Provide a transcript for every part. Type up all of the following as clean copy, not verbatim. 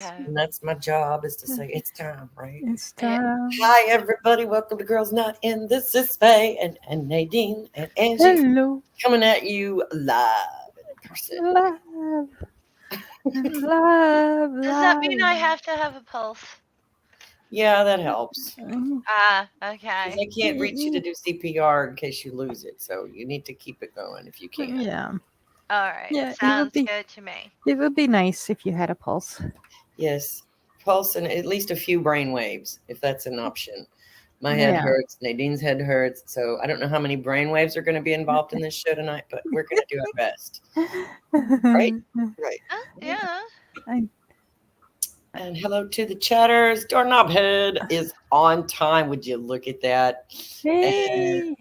Okay. And that's my job is to say it's time, right? It's Yeah. time. Hi, everybody. Welcome to Girls Not In. This is Faye and Nadine and Angie Hello, coming at you live in person. love, love, Does that mean I love. have to have a pulse? Yeah, that helps. Mm, Ah, Because okay. I can't reach you to do CPR in case you lose it. So you need to keep it going if you can. yeah, All right. yeah. Sounds good to me. It would be nice if you had a pulse. Yes. Pulse and at least a few brain waves, if that's an option. My head Yeah. hurts. Nadine's head hurts. So I don't know how many brain waves are going to be involved in this show tonight, but we're going to do our best. Right? Right. Yeah. I, And hello to the chatters. Doorknob Head is on time. Would you look at that? And hey,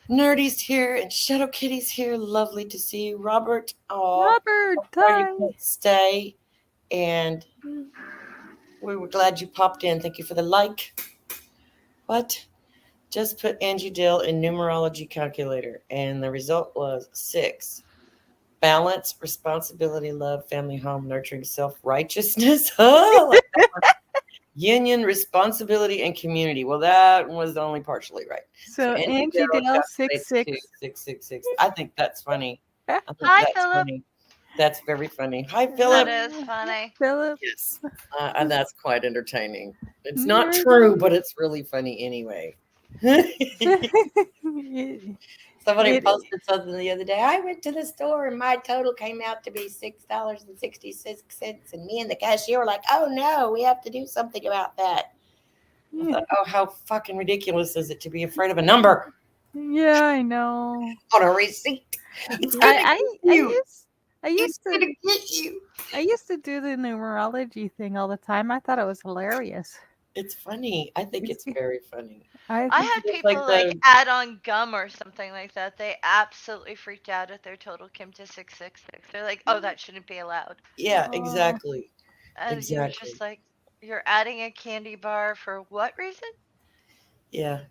Nerdy's here and Shadow Kitty's here. Lovely to see you. Robert, oh, Robert, sorry you hi. can't stay. And we were glad you popped in. Thank you for the like. What? Just put Angie Dill in numerology calculator, and the result was 6. Balance, responsibility, love, family, home, nurturing, self righteousness. Oh, like union, responsibility, and community. Well, that was only partially right. So So Angie Angie Darrow Dale six calculates to six. 666. I think that's funny. I think Hi, that's Philip. funny. That's very funny. Hi, That Philip. is funny. Philip. Yes. And that's quite entertaining. It's not true, Nerdy. but it's really funny anyway. it, Somebody it, posted something the other day. I went to the store and my total came out to be $6.66. And me and the cashier were like, oh no, we have to do something about that. I thought, oh, how fucking ridiculous is it to be afraid of a number yeah, I know. on a receipt? It's I, gonna get I, I you. used, I It's used gonna to, get you. I used to do the numerology thing all the time. I thought it was hilarious. It's funny. I think It's, it's very funny. I I think had It's like people like the add on gum or something like that. They absolutely freaked out if their total came to 666. They're like, "Oh, that shouldn't be allowed." yeah, Oh, exactly, And you're exactly. just like, "You're adding a candy bar for what reason?" Yeah,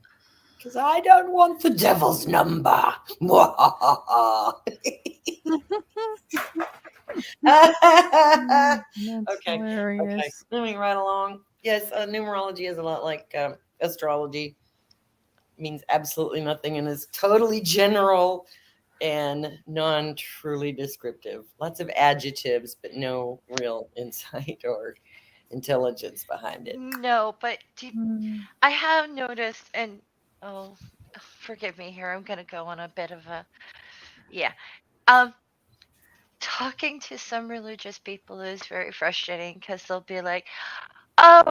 because I don't want the devil's number. that's Okay, okay. hilarious. Moving right along. Yes, numerology is a lot like astrology. Means absolutely nothing and is totally general and non truly descriptive. Lots of adjectives, but no real insight or intelligence behind it. No, but Mm. I have noticed, and oh, forgive me here. I'm gonna go on a bit of a yeah. Um, Talking to some religious people is very frustrating because they'll be like, "Oh,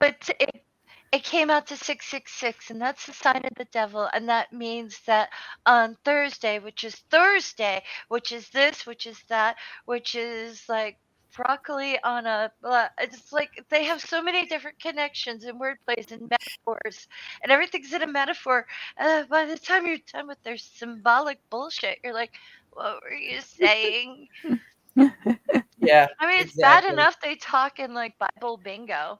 it came out to 666, and that's the sign of the devil, and that means that on Thursday, which is this, which is that, which is like broccoli on a blah." It's like they have so many different connections and wordplays and metaphors, and everything's in a metaphor. By the time you're done with their symbolic bullshit, you're like, "What were you saying?" Yeah, I mean, it's bad exactly. enough they talk in like Bible bingo.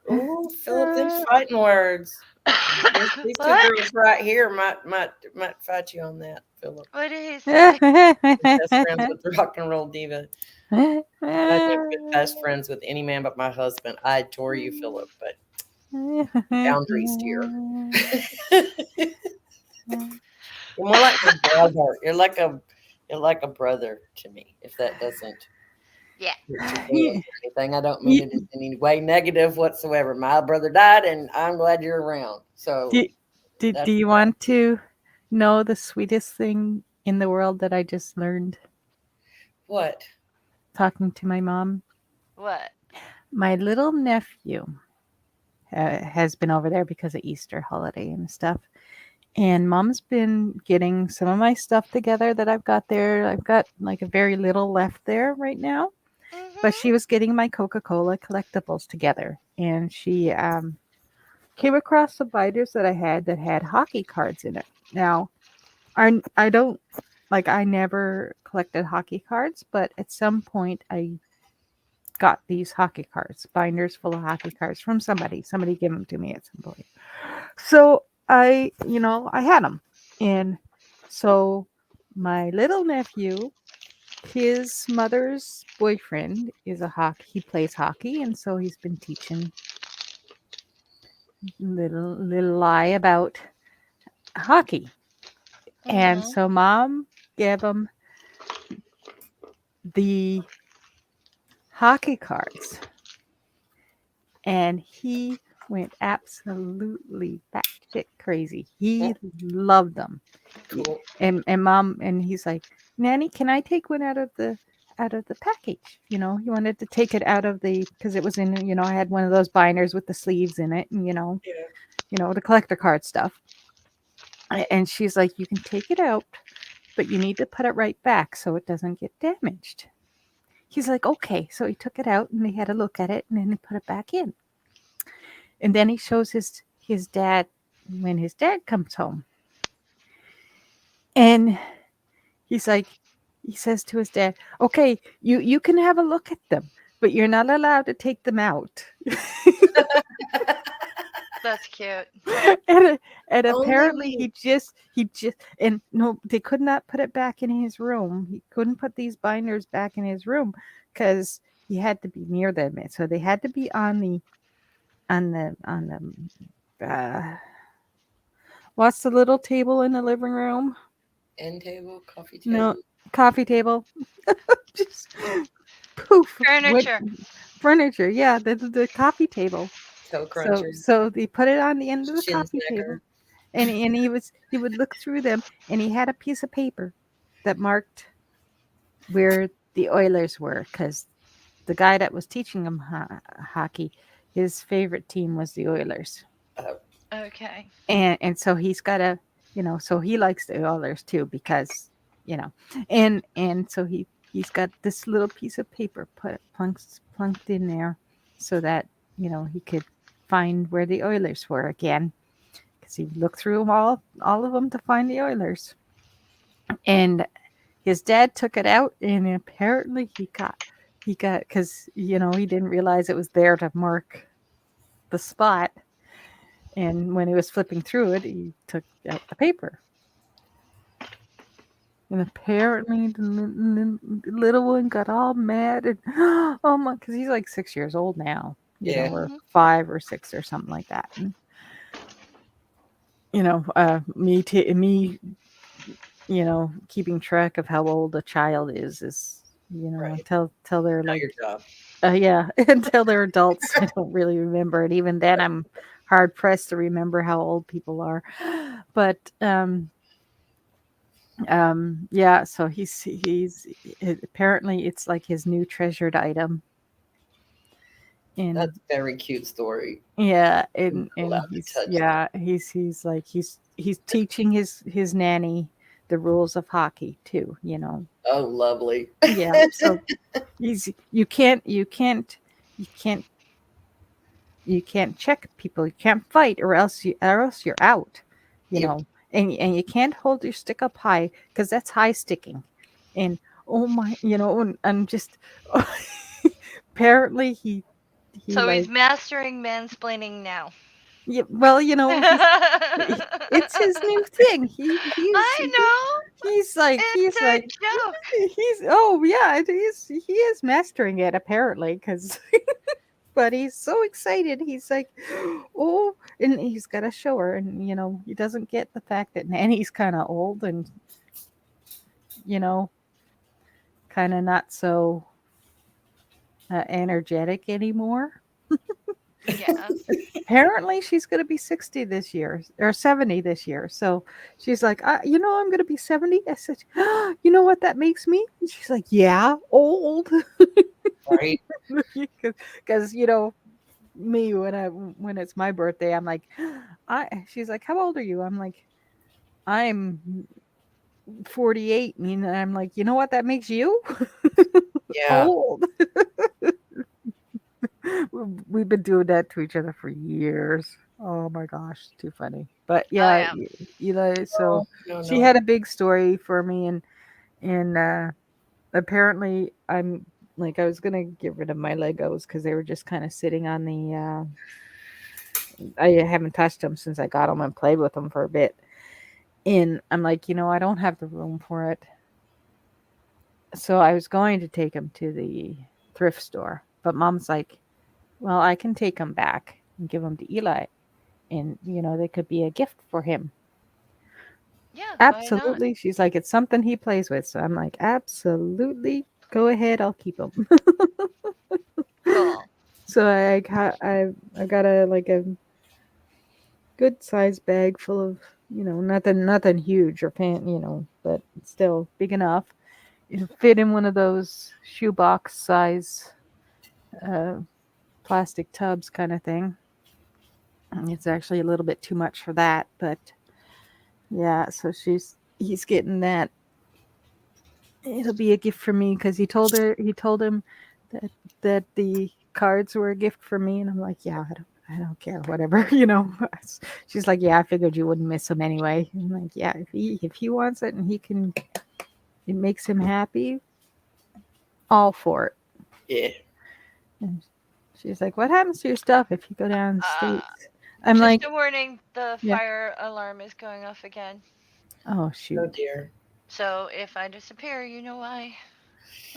Oh, Philip, them fighting words. These two What? girls right here might fight you on that, Philip. What did he say? Best friends with the rock and roll diva. I've never been best friends with any man but my husband. I adore you, Philip, but boundaries, dear. You're more like my brother. You're like a brother to me. If that doesn't Yeah. hurt your feelings or anything, I don't mean it in any way negative whatsoever. My brother died, and I'm glad you're around. So do, do that's you want to know the sweetest thing in the world that I just learned what. talking to my mom? What? My little nephew has been over there because of Easter holiday and stuff. And mom's been getting some of my stuff together that I've got there. I've got like a very little left there right now. But Mm-hmm. she was getting my Coca Cola collectibles together. And she came across some binders that I had that had hockey cards in it. Now, I don't like, I never collected hockey cards, but at some point I got these hockey cards, binders full of hockey cards from somebody. Somebody gave them to me at some point. So I had them. And so my little nephew his mother's boyfriend is a hockey. He plays hockey, and so he's been teaching little lie about hockey. And Mhm. so mom gave him the hockey cards, and he went absolutely batshit crazy. He loved them. Cool. And mom and he's like, Nanny, can I take one out of the package? He wanted to take it out of the because it was in, I had one of those binders with the sleeves in it, and Yeah. the collector card stuff. And she's like, you can take it out, but you need to put it right back so it doesn't get damaged. He's like, okay. So he took it out and he had a look at it and then he put it back in. And then he shows his dad when his dad comes home. And he's like, he says to his dad, okay, you can have a look at them, but you're not allowed to take them out. That's cute. and, and Only apparently me. he just and no, they could not put it back in his room. He couldn't put these binders back in his room because he had to be near them. So they had to be on the what's the little table in the living room? End table, coffee No, table, coffee table. Just poof went Furniture. furniture. Yeah, the coffee table. toe So cruncher, so they put it on the end of the shin coffee snacker. table, and he would look through them, and he had a piece of paper that marked where the Oilers were because the guy that was teaching him hockey, his favorite team was the Oilers, Oh, Okay. and so he's got a so he likes the Oilers too because you know and so he's got this little piece of paper plunked in there so that he could find where the Oilers were again because he looked through them all of them to find the Oilers. And his dad took it out, and apparently he got because he didn't realize it was there to mark the spot. And when he was flipping through it, he took out the paper. And apparently the little one got all mad and oh my, because he's like 6 years old now, yeah. or Mhm. 5 or 6 or something like that. And me keeping track of how old a child is Right. until they're Not like your job. yeah, until they're adults. I don't really remember it. Even then, I'm hard pressed to remember how old people are. But yeah. So apparently it's like his new treasured item, and That's a very cute story. yeah, You're not and allowed to he's touch yeah he's like he's teaching his nanny the rules of hockey too. that. Oh, lovely. Yeah. So he's you can't you can't check people, you can't fight, or else you're out, you Yep. know. And you can't hold your stick up high because that's high sticking. And oh my, and I'm just apparently he So he's like mastering mansplaining now. yeah, well, it's his new thing. I know. It's He's a like joke. he's oh yeah, he is mastering it apparently because but he's so excited. He's like, oh, and he's got to show her. And, he doesn't get the fact that Nanny's kind of old and, you know, kind of not so energetic anymore. Yeah. Apparently, she's going to be 60 this year or 70 this year. So she's like, I'm going to be 70. I said, you know what that makes me? And she's like, yeah, old. Right. Because, me when it's my birthday, I'm like, she's like, how old are you? I'm like, I'm 48. And I'm like, you know what that makes you? Yeah. Old. We've been doing that to each other for years. Oh my gosh, too funny. But Oh yeah, yeah. so No, no, she no. had a big story for me, and apparently I'm like I was gonna get rid of my Legos because they were just kind of sitting on the. I haven't touched them since I got them and played with them for a bit. And I'm like, I don't have the room for it. So I was going to take him to the thrift store, but mom's like, well, I can take him back and give him to Eli, and they could be a gift for him. Yeah, why not? Absolutely. She's like, it's something he plays with. So I'm like, absolutely. Go ahead. I'll keep him. Cool. So I got a good sized bag full of nothing huge or but still big enough. It'll fit in one of those shoebox size uh, plastic tubs kind of thing. It's actually a little bit too much for that, but yeah. So he's getting that. It'll be a gift for me because he told him that the cards were a gift for me, and I'm like, yeah, I don't care, whatever, She's like, yeah, I figured you wouldn't miss him anyway. I'm like, yeah, if he wants it and it makes him happy, all for it. Yeah. And she's like, what happens to your stuff if you go down the Uh, states? I'm just like, a warning, the yeah. fire alarm is going off again. Oh Oh shoot. dear. So if I disappear, you know why.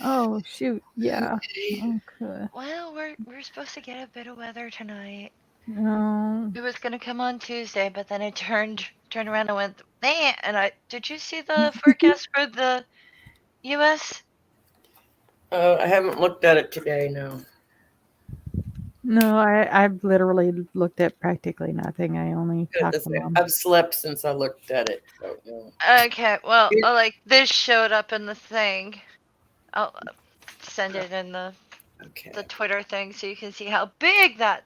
Oh shoot. Yeah. Okay. Okay. Well, we're supposed to get a bit of weather tonight. No. It was gonna come on Tuesday, but then it turned around and went, nah. And did you see the forecast for the U.S.? Oh, I haven't looked at it today. No. No, I've literally looked at practically nothing. I only Good talk this to way. mom. I've slept since I looked at it. So no. Okay, well, It- like this showed up in the thing. I'll send it in the Okay. Twitter thing so you can see how big that.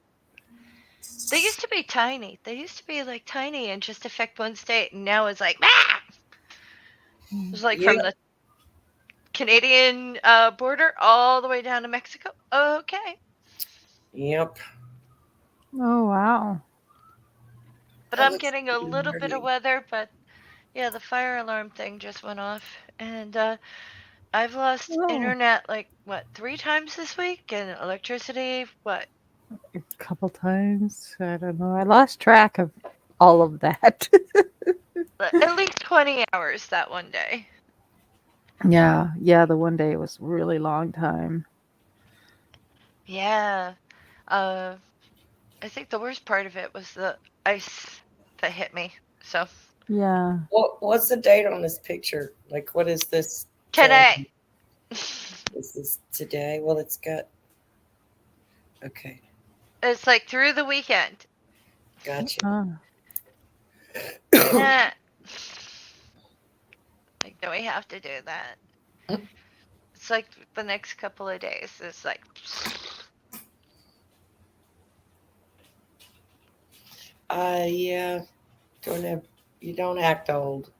They used to be tiny. They used to be like tiny and just affect one state, and now it's like, ah! It's like Yep. from the Canadian border all the way down to Mexico. Okay, Yep. Oh wow. but That I'm looks getting a little bit of nerdy. weather. But yeah, the fire alarm thing just went off, and I've lost Oh, internet like what 3 times this week, and electricity what a couple times. I don't know. I lost track of all of that. at least 20 hours that one day. Yeah, yeah. The one day was really long time. Yeah, uh, I think the worst part of it was the ice that hit me. So Yeah. What's the date on this picture? Like, what is this telling today. me? Is this today? Well, it's got. Okay. It's like through the weekend. Gotcha. Oh, Eh. Like, do we have to do that? It's like the next couple of days. It's like, Yeah. Don't have. You don't act old.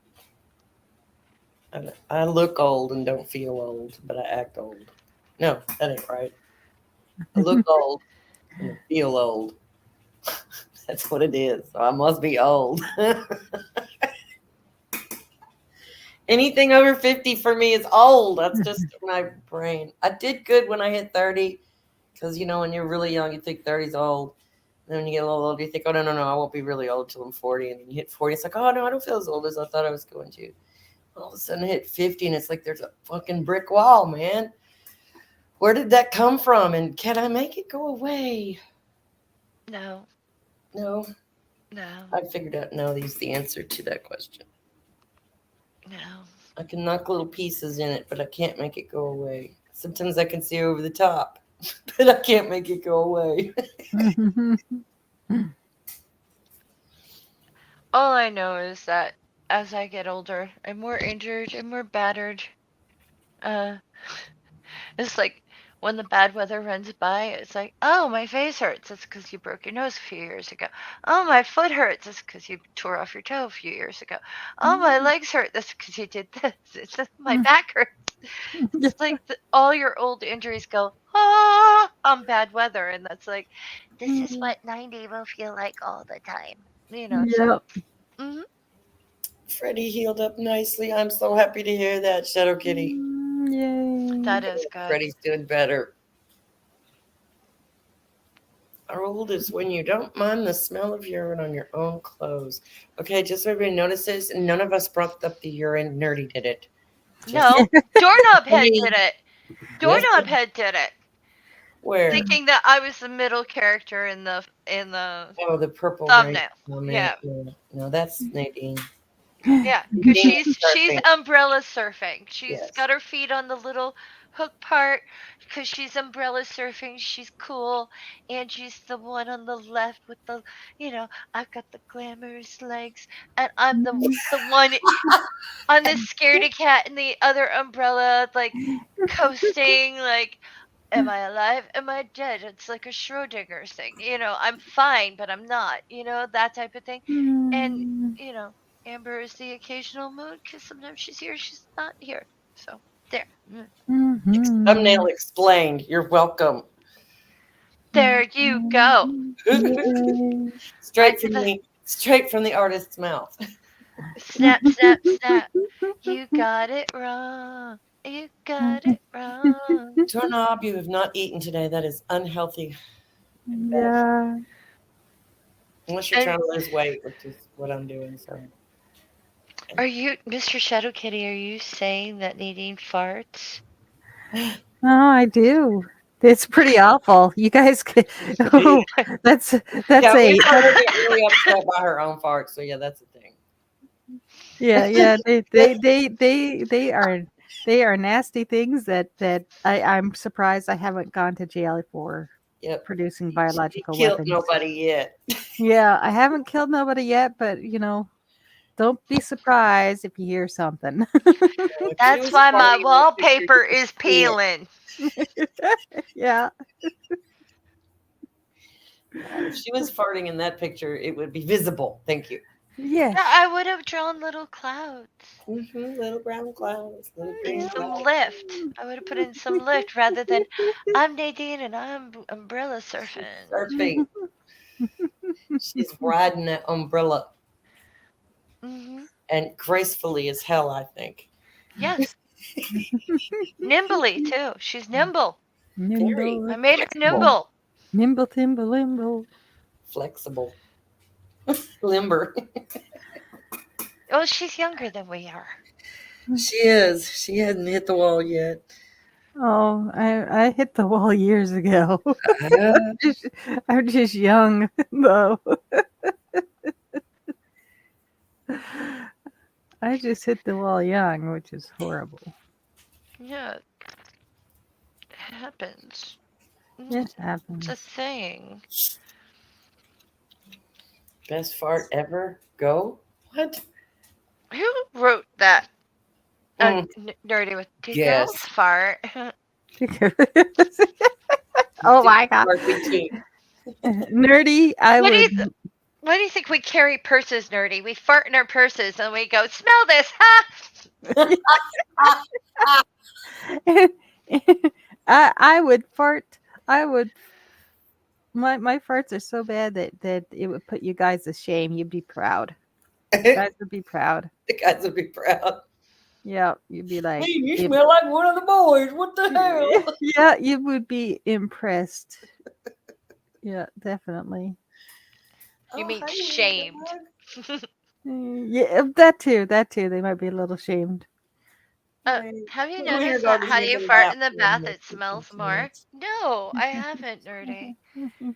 I look old and don't feel old, but I act old. No, that ain't right. I look old and I feel old. That's what it is. So I must be old. Anything over 50 for me is old. That's just my brain. I did good when I hit 30 because, when you're really young, you think 30 is old. And then when you get a little older, you think, oh, no, no, no, I won't be really old till I'm 40. And then you hit 40, it's like, oh, no, I don't feel as old as I thought I was going to. All of a sudden, I hit 50, and it's like there's a fucking brick wall, man. Where did that come from? And can I make it go away? no, No. no, I figured out no is the answer to that question. no. I can knock little pieces in it, but I can't make it go away. Sometimes I can see over the top, but I can't make it go away. All I know is that as I get older, I'm more injured, I'm more battered. Uh, it's like when the bad weather runs by, it's like, oh, my face hurts. It's because you broke your nose a few years ago. Oh, my foot hurts. It's because you tore off your toe a few years ago. Oh, my legs hurt. That's because you did this. It's just my back hurts. It's like all your old injuries go, on bad weather. And that's like, this is what 90 will feel like all the time. So. Yep. Mhm. Freddie healed up nicely. I'm so happy to hear that, Shadow Kitty. Yay. That is good. Freddie's doing better. Our old is when you don't mind the smell of urine on your own clothes. Okay, just so everybody notices, none of us brought up the urine. Nerdy did it. Just No, Doorknob I Head mean, did it. yes, Doorknob Head did it, where? thinking that I was the middle character in the Oh, the purple rain thumbnail. comment. Yeah, Yeah. No, that's Nadine. yeah, because Nadine she's is she's surfing. umbrella surfing. She's Yes. got her feet on the little hook part because she's umbrella surfing. She's cool, and she's the one on the left with the, I've got the glamorous legs, and I'm the one on this scaredy cat in the other umbrella, like coasting, like, am I alive? Am I dead? It's like a Schrodinger's thing. I'm fine, but I'm not, that type of thing. And, you know, Amber is the occasional mood because sometimes she's here, she's not here. So, there. Thumbnail explained. You're welcome. There you go. Right straight to from the the artist's mouth. snap, snap, snap. You got it wrong. You got it wrong. Doorknob, you have not eaten today. That is unhealthy and bad. Yeah. Unless you're And trying to lose weight, which is what I'm doing. So are you, Mr. Shadow Kitty, are you saying that Nadine farts? Oh, I do. It's pretty awful. You guys could, oh, that's yeah, a we've heard her get really upset by her own farts. So yeah, that's a thing. yeah. They are nasty things that I'm surprised I haven't gone to jail for Yep. producing She biological killed weapons. nobody yet. Yeah, I haven't killed nobody yet, but don't be surprised if you hear something. If she That's was why my farting in that picture, you wallpaper could is see it. peeling. Yeah. If she was farting in that picture, it would be visible. Thank you. Yes. I would have drawn little clouds. Little brown clouds, little And green some clouds. lift. I would have put in some lift rather than I'm Nadine and I'm umbrella surfing. Surfing. She's riding that umbrella Hmm. and gracefully as hell, I think. Yes. Nimbly too. She's nimble. Very Nimble, I made her flexible. nimble. nimble, timble, limble. Flexible. Limber. Oh, she's younger than we are. She is. She hadn't hit the wall yet. Oh, I hit the wall years ago. Ah, Just- I'm just young, though. I just hit the wall young, which is horrible. Yeah, it happens. It It's a happens. thing. best fart ever? Go? What? Who wrote that? Mm, Nerdy with two girls yes. fart. Oh my god. RPG. Nerdy, I What do would. you Why do you think we carry purses, Nerdy? We fart in our purses and we go, smell this, ha! I would fart. I would. My farts are so bad that it would put you guys to shame. You'd be proud. You the guys would be proud. guys would be proud. Yeah, you'd be like, Hey, you smell like one of the boys. What the hell? yeah, you would be impressed. Yeah, definitely. You mean hey, shamed. Yeah, that too. That too. They might be a little shamed. Have you When your noticed that dog is how do you making fart laugh. in the bath? It smells more. No, I haven't, Nerdy. I haven't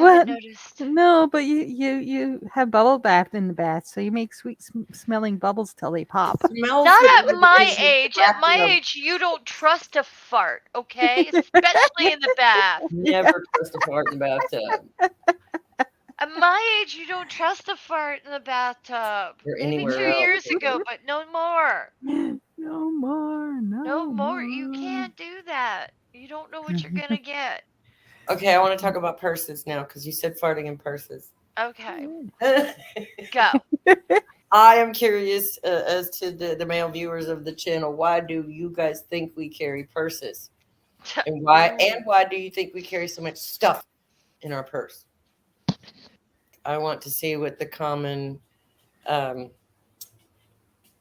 What? noticed. No, but you have bubble bath in the bath, so you make sweet smelling bubbles till they pop. Smells Not good at my because you age. At cracking my them. age, you don't trust a fart, okay? Especially in the bath. Never trust a fart in the bathtub At my age, you don't trust a fart in the bathtub. or Maybe anywhere 2 years else. ago, but no more. No more, No no more. You more. can't do that. You don't know what you're going to get. Okay, I want to talk about purses now because you said farting in purses. Okay, I go. am curious as to the male viewers of the channel. Why do you guys think we carry purses? And why do you think we carry so much stuff in our purse? I want to see what the common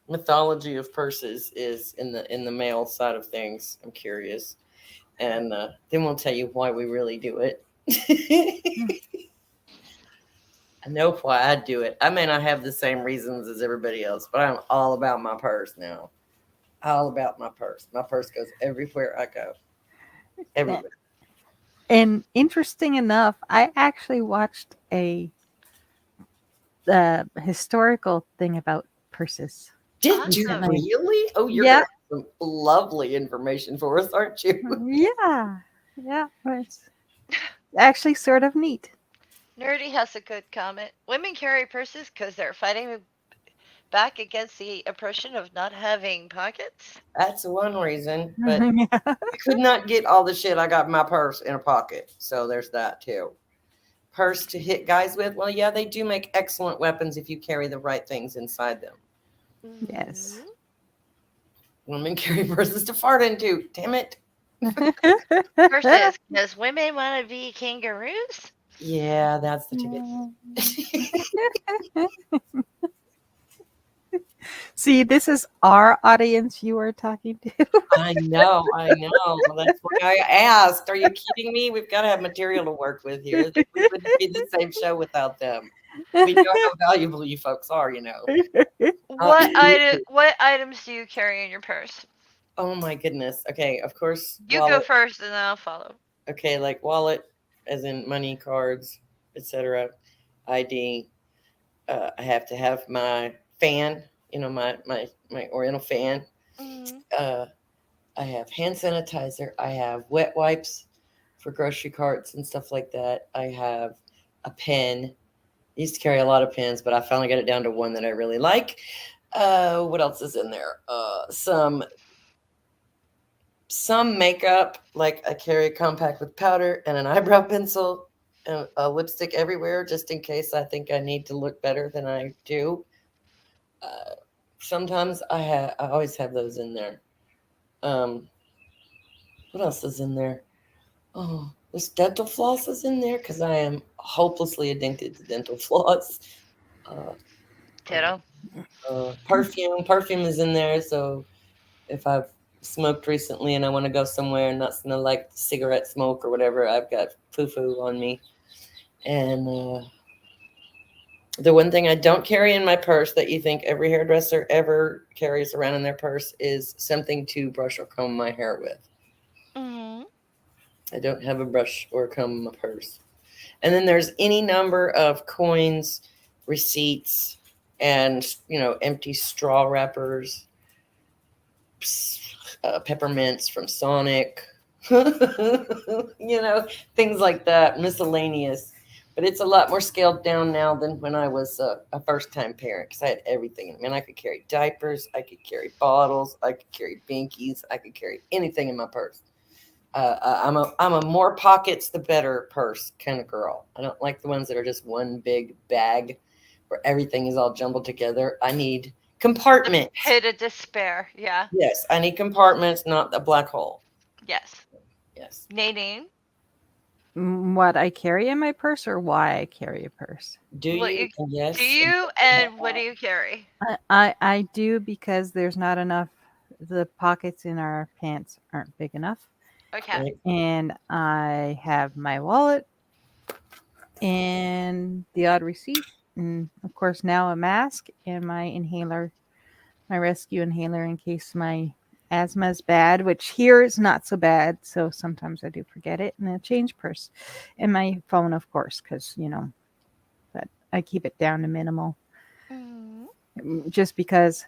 mythology of purses is in the male side of things. I'm curious, and then we'll tell you why we really do it. I know why I do it. I may not have the same reasons as everybody else, but I'm all about my purse now. all about my purse. My purse goes everywhere I go. A- Everywhere. And interesting enough, I actually watched a historical thing about purses Did you Awesome. recently. really? Oh, you're Yeah, gonna have some lovely information for us, aren't you? yeah, yeah. It's actually sort of neat. Nerdy has a good comment. Women carry purses because they're fighting back against the oppression of not having pockets. That's one reason, but Yeah. I could not get all the shit I got in my purse in a pocket. So there's that too. Purse to hit guys with? Well, yeah, they do make excellent weapons if you carry the right things inside them. Yes. Mm. Women carry purses to fart into. Damn it. Purses, because women want to be kangaroos. Yeah, that's the ticket. See, this is our audience you are talking to. I know, I know. That's why I asked. Are you kidding me? We've got to have material to work with here. We wouldn't be the same show without them. We know how valuable you folks are, you know. What items do you carry in your purse? Oh my goodness. Okay, of course, You go wallet. first, and then I'll follow. Okay, like wallet, as in money, cards, etc. ID. I have to have my fan, my Oriental fan. Mm. Uh, I have hand sanitizer. I have wet wipes for grocery carts and stuff like that. I have a pen. I used to carry a lot of pens, but I finally got it down to one that I really like. What else is in there? Some makeup, like I carry a compact with powder and an eyebrow pencil and a lipstick everywhere, just in case I think I need to look better than I do. Uh, Sometimes I always have those in there. Um, what else is in there? Oh, this dental floss is in there because I am hopelessly addicted to dental floss. Uh, uh, Ditto. perfume is in there. So if I've smoked recently and I want to go somewhere and not smell like cigarette smoke or whatever, I've got foo on me. And the one thing I don't carry in my purse that you think every hairdresser ever carries around in their purse is something to brush or comb my hair with. Mm. I don't have a brush or a comb in my purse. And then there's any number of coins, receipts, and empty straw wrappers, peppermints from Sonic, things like that, miscellaneous. But it's a lot more scaled down now than when I was a first time parent because I had everything. I mean, I could carry diapers, I could carry bottles, I could carry binkies, I could carry anything in my purse. I'm a more pockets the better purse kind of girl. I don't like the ones that are just one big bag where everything is all jumbled together. I need compartments. Pit of despair. Yeah. Yes, I need compartments, not a black hole. Yes. Yes. Nadine, What I carry in my purse or why I carry a purse? Do what you? you do Yes. you and what do you carry? I do because there's not enough. The pockets in our pants aren't big enough, Okay. Right. and I have my wallet and the odd receipt, and of course now a mask and my inhaler, my rescue inhaler in case my asthma is bad, which here is not so bad. So sometimes I do forget it, and a change purse, and my phone, of course, because but I keep it down to minimal, Mm. just because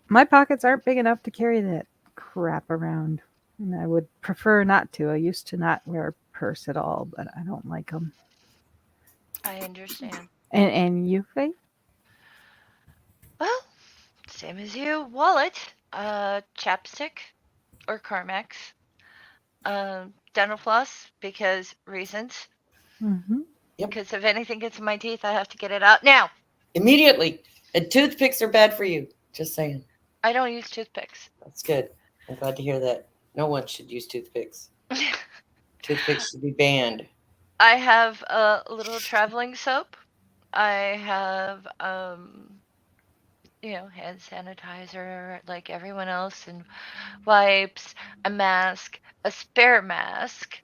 my pockets aren't big enough to carry that crap around. And I would prefer not to. I used to not wear a purse at all, but I don't like them. I understand. And you, Faith? Well, same as you. Wallet, chapstick or Carmex, dental floss because reasons. Mm-hmm. Yep. Because if anything gets in my teeth, I have to get it out now. Immediately. And toothpicks are bad for you. Just saying. I don't use toothpicks. That's good. I'm glad to hear that. No one should use toothpicks. Toothpicks should be banned. I have a little traveling soap. I have hand sanitizer like everyone else, and wipes, a mask, a spare mask,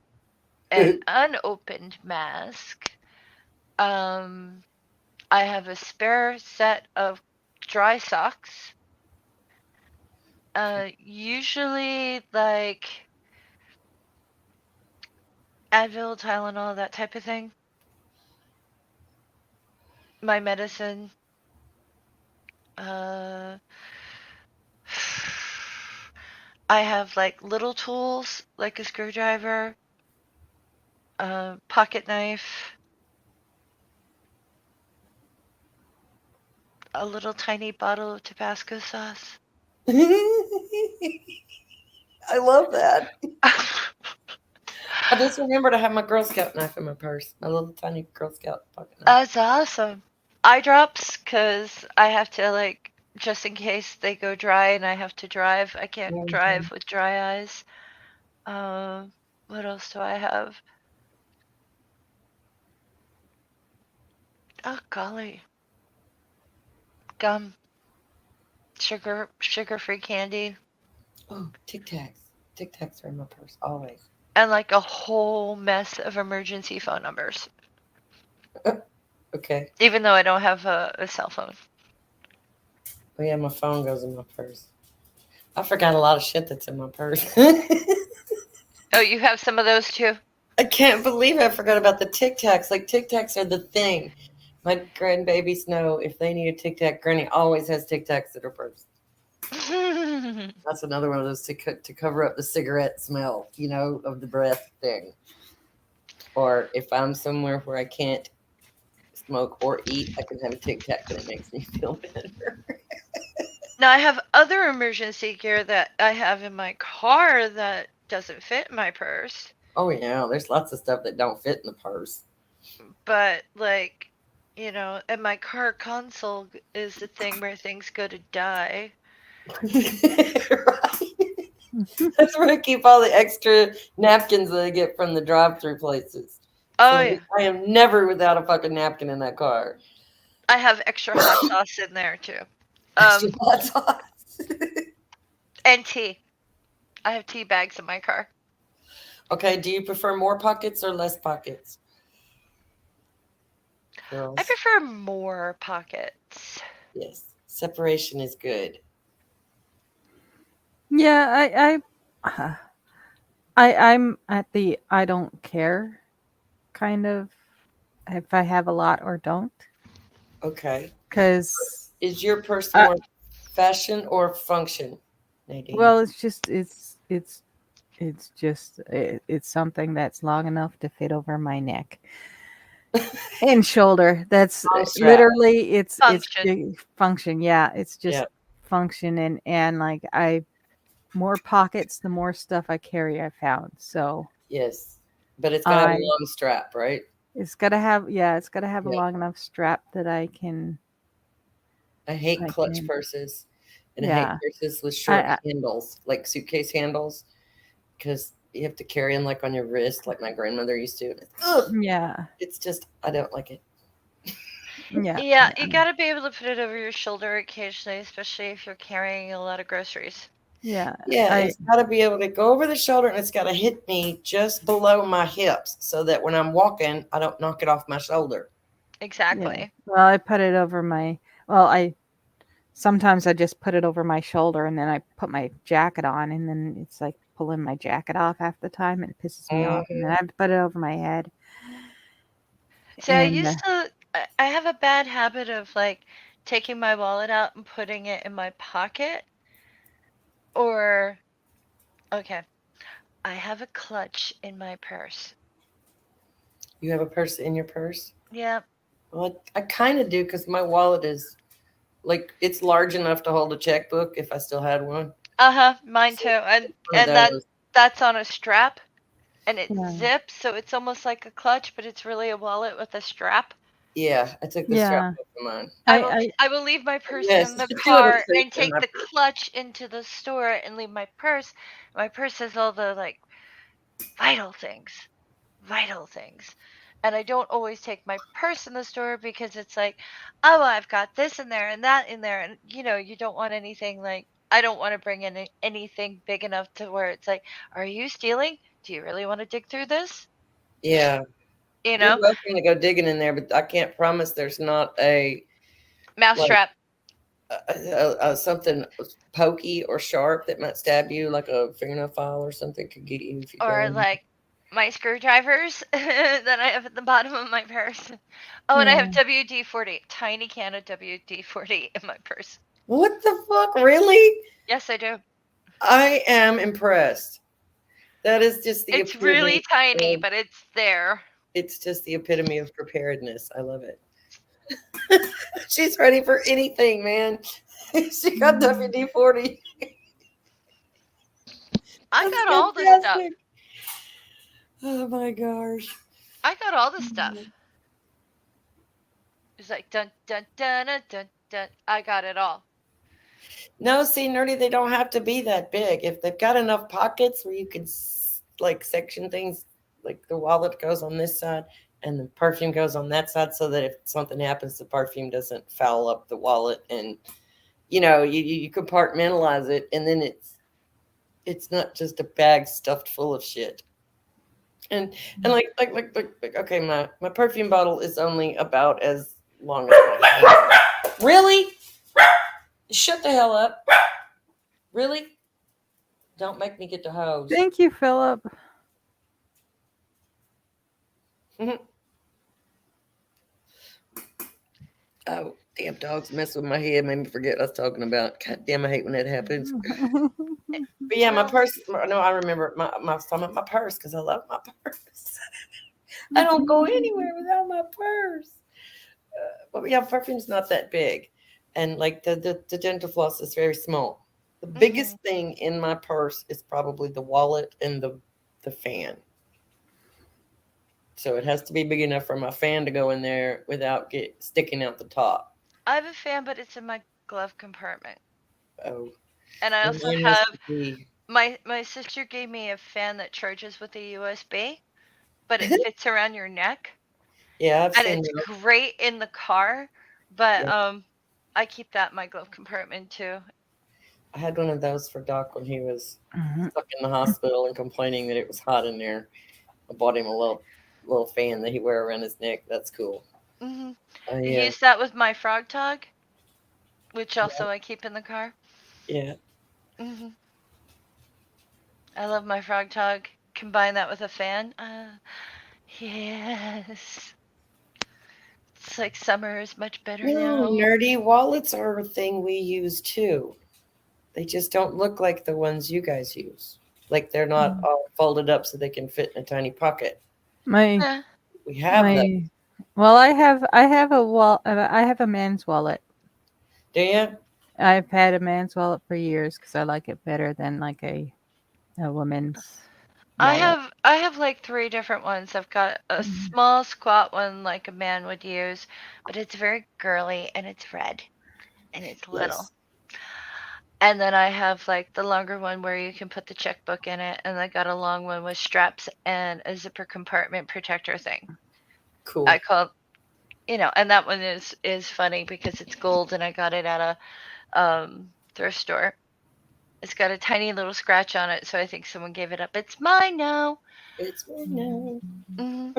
an unopened mask. Um, I have a spare set of dry socks. Usually like Advil, Tylenol, that type of thing. My medicine. Uh, I have like little tools, like a screwdriver, a pocket knife, a little tiny bottle of Tabasco sauce. I love that. I just remember to have my Girl Scout knife in my purse, my little tiny Girl Scout pocket knife. That's awesome. Eye drops, because I have to, like, just in case they go dry and I have to drive. I can't Mhm. drive with dry eyes. Um, what else do I have? Oh, golly. Gum, sugar-free candy, Oh, Tic Tacs. Tic Tacs are in my purse always. and like a whole mess of emergency phone numbers, Okay. even though I don't have a cell phone. Oh yeah, my phone goes in my purse. I forgot a lot of shit that's in my purse. Oh, you have some of those too? I can't believe I forgot about the Tic Tacs. Like Tic Tacs are the thing. My grandbabies know if they need a Tic Tac, Granny always has Tic Tacs in her purse. That's another one of those to cover up the cigarette smell, of the breath thing. Or if I'm somewhere where I can't smoke or eat, I can have a Tic Tac and it makes me feel better. Now, I have other emergency gear that I have in my car that doesn't fit in my purse, Oh yeah, there's lots of stuff that don't fit in the purse. but like, and my car console is the thing where things go to die. Right. That's where I keep all the extra napkins that I get from the drive-through places. Oh, So yeah. I am never without a fucking napkin in that car. I have extra hot sauce in there too. Extra Um, hot sauce. and tea. I have tea bags in my car. Okay, do you prefer more pockets or less pockets, I girls? prefer more pockets. Yes, separation is good. Yeah, I'm at the I don't care kind of if I have a lot or don't, Okay. because Is your purse more fashion or function, Nadine? well, it's just it's something that's long enough to fit over my neck and shoulder. That's Long strap. literally it's Function. function. Yeah, it's Yeah. just function, and like I more pockets, the more stuff I carry. I found so Yes. But it's got to have a I long strap, right? it's gotta have a Yeah. long enough strap that I hate I clutch can purses, and I hate yeah purses with short I handles, like suitcase handles, because you have to carry them like on your wrist, like my grandmother used to. Ugh, yeah it's just I don't like it. yeah Yeah, yeah you gotta be able to put it over your shoulder occasionally, especially if you're carrying a lot of groceries. yeah Yeah, I it's got to be able to go over the shoulder, and it's got to hit me just below my hips, so that when I'm walking, I don't knock it off my shoulder. yeah Exactly. well I put it over my well I sometimes I just put it over my shoulder and then I put my jacket on and then it's like pulling my jacket off half the time and it pisses me off and then Mhm. I have to put it over my head See, I and used to, I have a bad habit of like taking my wallet out and putting it in my pocket. Or, okay, I have a clutch in my purse. You have a purse in your purse? Yeah. Well, I kind of do because my wallet is like it's large enough to hold a checkbook if I still had one. Uh-huh, mine So too. And one of and that those. that's on a strap and it yeah zips, so it's almost like a clutch, but it's really a wallet with a strap. Yeah, I took the strap yeah off of mine. I will leave my purse Yes, in the I do have a car safe and in take my the purse. clutch into the store and leave my purse. My purse has all the like vital things. Vital things. And I don't always take my purse in the store because it's like, oh, I've got this in there and that in there. And, you don't want anything like, I don't want to bring in anything big enough to where it's like, are you stealing? Do you really want to dig through this? Yeah, You you're know, welcome to go digging in there, but I can't promise there's not a like mousetrap. something pokey or sharp that might stab you, like a fingernail file or something, could get you if you go Or in. like my screwdrivers that I have at the bottom of my purse. Oh, and I have Yeah. WD-40, tiny can of WD-40 in my purse. What the fuck? Really? Yes, I do. I am impressed. That is just the It's really epitome tiny, of, but it's there. it's just the epitome of preparedness. I love it. She's ready for anything, man. She got Mhm. WD-40. I That's got all the stuff. fantastic. Oh my gosh. I got all the stuff. It's like dun dun dun dun dun dun. I got it all. No, see, nerdy, they don't have to be that big. If they've got enough pockets where you can like section things, like the wallet goes on this side and the perfume goes on that side, so that if something happens, the perfume doesn't foul up the wallet, and you compartmentalize it, and then it's not just a bag stuffed full of shit. And like okay, my perfume bottle is only about as long as my hand. Really? Shut the hell up. Really? Don't make me get the hose. Thank you, Philip. Oh, damn dogs mess with my head, made me forget what I was talking about. God damn, I hate when that happens. But yeah, my Well, purse. No, I remember I was talking about my purse because I love my purse. I don't go anywhere without my purse. But yeah, perfume's not that big, and like the dental floss is very small. The hmm biggest thing in my purse is probably the wallet and the fan. So it has to be big enough for my fan to go in there without get sticking out the top. I have a fan, but it's in my glove compartment. Oh, And I well, also mine has have to be. my sister gave me a fan that charges with a USB, but it fits around your neck, Yeah, I've and seen it's those. great in the car. But Yeah, I keep that in my glove compartment too. I had one of those for Doc when he was Mhm. stuck in the hospital and complaining that it was hot in there. I bought him a little fan that he wear around his neck. That's cool. hmm I Yeah, use that with my frog tog, which yeah, also I keep in the car. yeah. hmm I love my frog tog. Combine that with a fan. Yes. It's like summer is much better No, now. nerdy wallets are a thing we use too. They just don't look like the ones you guys use. Like they're not all folded up so they can fit in a tiny pocket. My Yeah. We have them. my well, I have a man's wallet. Do you? I've had a man's wallet for years because I like it better than like a woman's I wallet. have I have like three different ones. I've got a Mhm. small squat one like a man would use, but it's very girly and it's red and it's little. Yes. And then I have like the longer one where you can put the checkbook in it, and I got a long one with straps and a zipper compartment protector thing. I Cool. call and that one is funny because it's gold and I got it at a thrift store. It's got a tiny little scratch on it, so I think someone gave it up. It's mine now. It's one now. hmm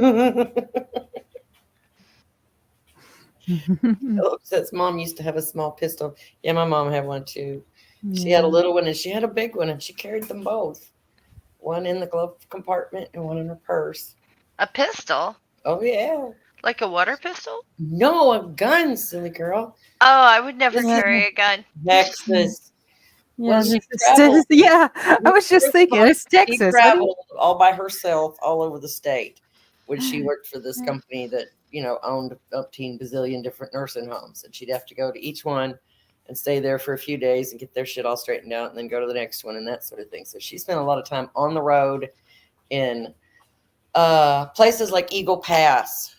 Philip says mom used to have a small pistol. Yeah, my mom had one too. She had a Yeah. little one and she had a big one, and she carried them both. One in the glove compartment and one in her purse. A pistol, Oh yeah. like a water pistol. No, a gun, silly girl. Oh, I would never This is Yeah. carry a gun. Texas. Well, Yeah, she this is traveled. yeah, I was just thinking it's She Texas. What do you traveled all by herself all over the state when she worked for this company that owned umpteen bazillion different nursing homes, and she'd have to go to each one and stay there for a few days and get their shit all straightened out, and then go to the next one and that sort of thing. So she spent a lot of time on the road in places like Eagle Pass,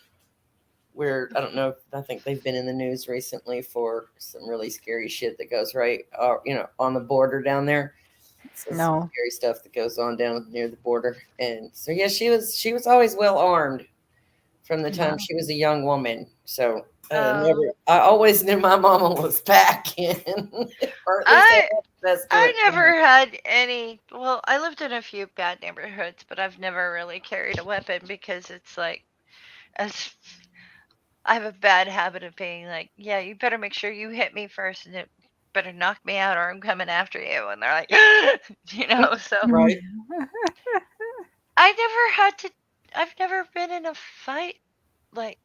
where I don't know. I think they've been in the news recently for some really scary shit that goes right, on the border down there. So some No. scary stuff that goes on down near the border. And so yeah, she was always well armed from the time No. she was a young woman. So Oh, never, I always knew my mama was packing, or at least I I had access to I it. never had any. Well, I lived in a few bad neighborhoods, but I've never really carried a weapon because it's like as I have a bad habit of being like, yeah, you better make sure you hit me first and it better knock me out or I'm coming after you. And they're like, so Right? I never had to, I've never been in a fight. Like,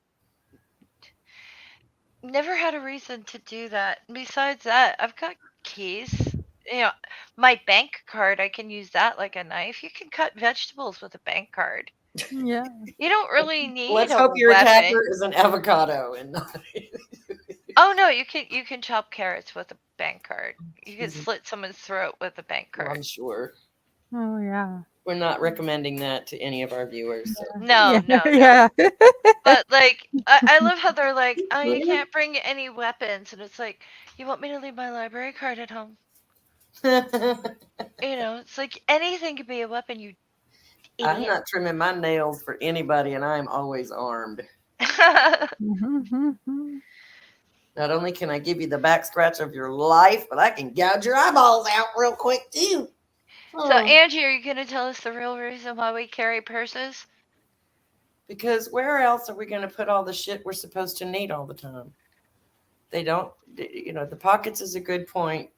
never had a reason to do that. Besides that, I've got keys. You know, my bank card, I can use that like a knife. You can cut vegetables with a bank card. Yeah. You don't really need Let's a hope your weapon. attacker is an avocado and not. Oh no, you can chop carrots with a bank card. You can Jesus, slit someone's throat with a bank well, card. I'm sure. Oh yeah. We're not recommending that to any of our viewers. So. No, Yeah. no, no. Yeah. But like, I love how they're like, oh, you can't bring any weapons, and it's like, you want me to leave my library card at home? It's like anything could be a weapon, you I'm idiot. not trimming my nails for anybody, and I'm always armed. Mhm. Not only can I give you the back scratch of your life, but I can gouge your eyeballs out real quick too. So, Oh. Angie, are you gonna tell us the real reason why we carry purses? Because where else are we going to put all the shit we're supposed to need all the time? They don't, the pockets is a good point.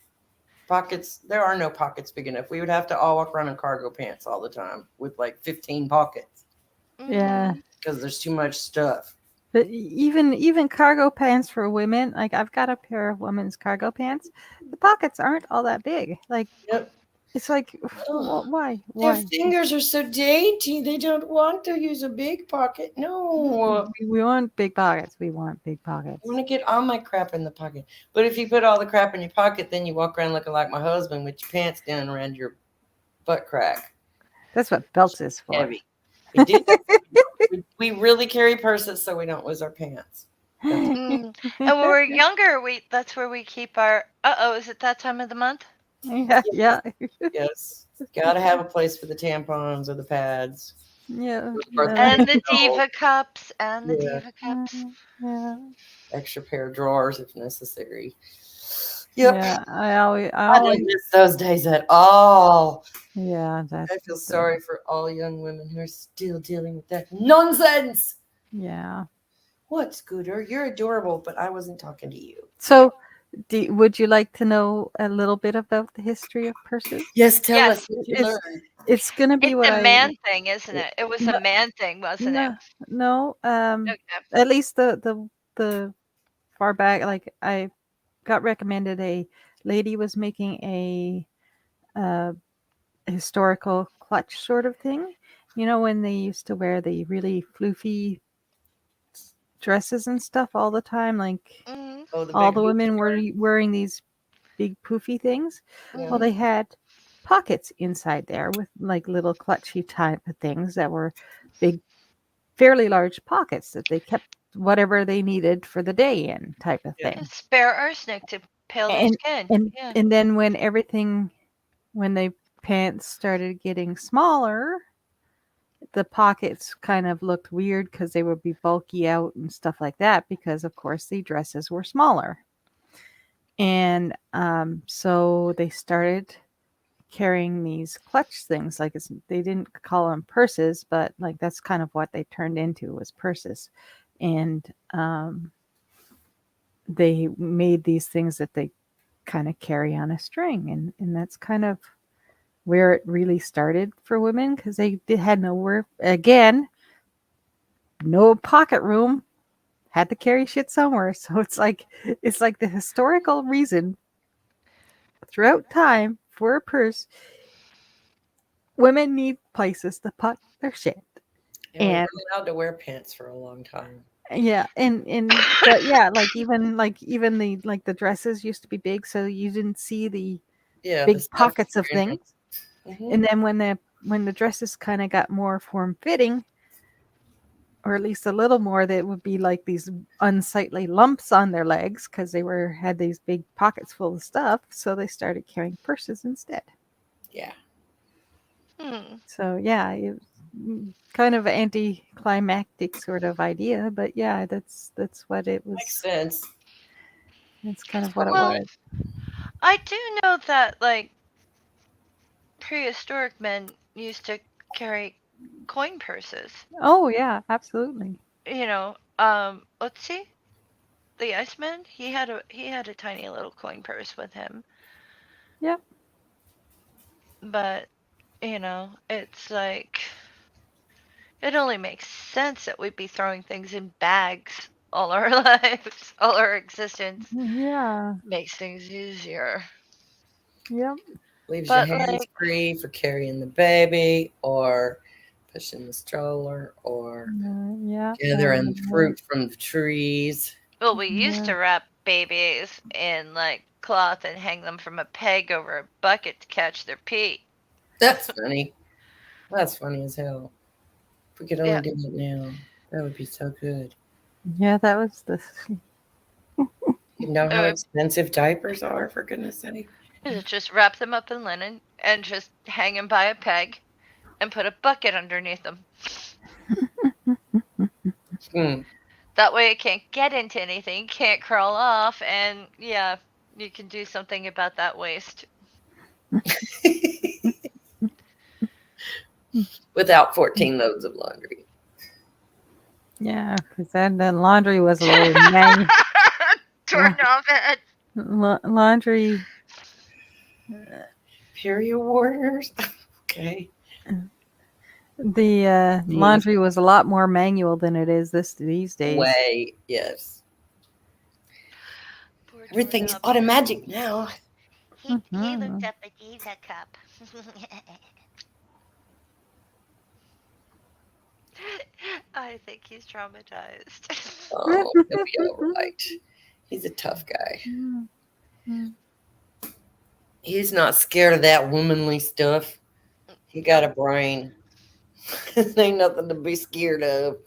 Pockets, there are no pockets big enough. We would have to all walk around in cargo pants all the time with like 15 pockets Yeah. Mm-hmm. because there's too much stuff. But even cargo pants for women, like I've got a pair of women's cargo pants. The pockets aren't all that big. Like Yep. it's like Oh, why? their Why? fingers are so dainty. They don't want to use a big pocket. No. We want big pockets. We want big I pockets. want to get all my crap in the pocket. But if you put all the crap in your pocket, then you walk around looking like my husband with your pants down around your butt crack. That's what belts is for. Heavy. We do that. We really carry purses so we don't lose our pants. That's Mm. And when we're younger, that's where we keep our. Is it that time of the month? Yeah, yeah, yes. Gotta have a place for the tampons or the pads. yeah, And the Oh, diva cups, and the yeah. diva cups. yeah, Extra pair of drawers if necessary. Yep. yeah. I I don't always, miss those days at all. yeah, I that's feel for sure. sorry for all young women who are still dealing with that nonsense. Yeah. What, Scooter? You're adorable, but I wasn't talking to you. So, would you like to know a little bit about the history of purses? Yes, tell us Yes, what you It's learned. it's gonna be it's what a I man thing, isn't it? It was a no man thing, wasn't it? no no Okay. at least the far back, like I got recommended, a lady was making a uh historical clutch sort of thing. You know, when they used to wear the really floofy dresses and stuff all the time, like Mm-hmm. Oh, the all big the boot women were skirt? wearing these big poofy things. Yeah. Well, Mm-hmm. they had pockets inside there with like little clutchy type of things that were big, fairly large pockets that they kept whatever they needed for the day in, type of Yeah. thing. Spare arsenic to pale their And skin. and Yeah. and then when the pants started getting smaller, the pockets kind of looked weird because they would be bulky out and stuff like that, because of course the dresses were smaller. And so they started carrying these clutch things, like they didn't call them purses, but like that's kind of what they turned into, was purses. And they made these things that they kind of carry on a string, and that's kind of where it really started for women, because they had nowhere, again, no pocket room, had to carry shit somewhere. So it's like the historical reason throughout time for a purse. Women need places to put their shit. Yeah, we And were allowed to wear pants for a long time. yeah, and but yeah, like even the dresses used to be big, so you didn't see the Yeah, the big stuff pockets of things. hmm And then when the dresses kind of got more form fitting, or at least a little more, that would be like these unsightly lumps on their legs because they were had these big pockets full of stuff. So they started carrying purses instead. Yeah. Hmm. So yeah, it was kind of anticlimactic sort of idea, but yeah, that's what it Makes was. sense. That's kind of what it Well, was. I do know that like prehistoric men used to carry coin purses. Oh yeah, absolutely. let's see. The Iceman, he had a tiny little coin purse with him, Yep. but it's like it only makes sense that we'd be throwing things in bags all our lives, all our existence. Yeah. Makes things easier. Yep. Leaves your But hands like, free for carrying the baby or pushing the stroller or Yeah. gathering fruit from the trees. well, we used Yeah. to wrap babies in like cloth and hang them from a peg over a bucket to catch their pee. That's funny. That's funny as hell. If we could only Yeah, do it now, that would be so good. Yeah, that was the. You know how uh, expensive diapers are, for goodness sake. just wrap them up in linen and just hang them by a peg and put a bucket underneath them. Hmm. That way it can't get into anything, can't crawl off, and yeah, you can do something about that waste. Without 14 loads of laundry. Yeah, because the laundry was a little manual. Doorknob head. Laundry. Period warriors? Okay. The Jeez. laundry was a lot more manual than it is these days. Way, yes. Poor Everything's doorknob head. automatic now. He looked Mhm. up a diva cup. I think he's traumatized. Oh, he'll be all right. He's a tough guy. Mhm. He's not scared of that womanly stuff. He got a brain. Ain't nothing to be scared of.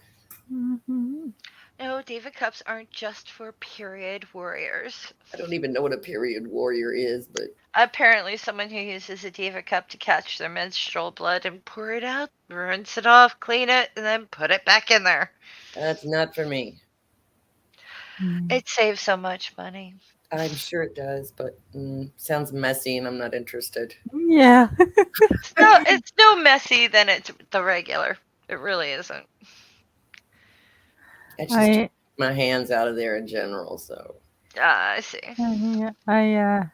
Mhm. No, diva cups aren't just for period warriors. I don't even know what a period warrior is, but Apparently, someone who uses a diva cup to catch their menstrual blood and pour it out, rinse it off, clean it, and then put it back in there. that's not for me. It saves so much money. I'm sure it does, but sounds messy and I'm not interested. Yeah. It's no messy than it's the regular. It really isn't. I just I keep my hands out of there in general, so. I see. yeah,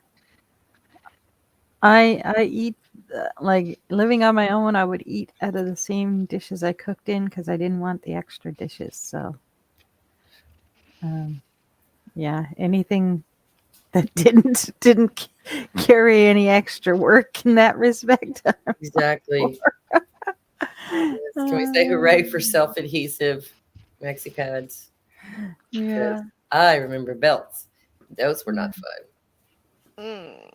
I eat like living on my own. I would eat out of the same dishes I cooked in because I didn't want the extra dishes. So, um, yeah, anything that didn't carry any extra work in that respect. I'm all Exactly. for. Yes. Can we say hooray for self-adhesive maxi pads? Because Yeah. I remember belts. Those were Yeah. not fun. Mm.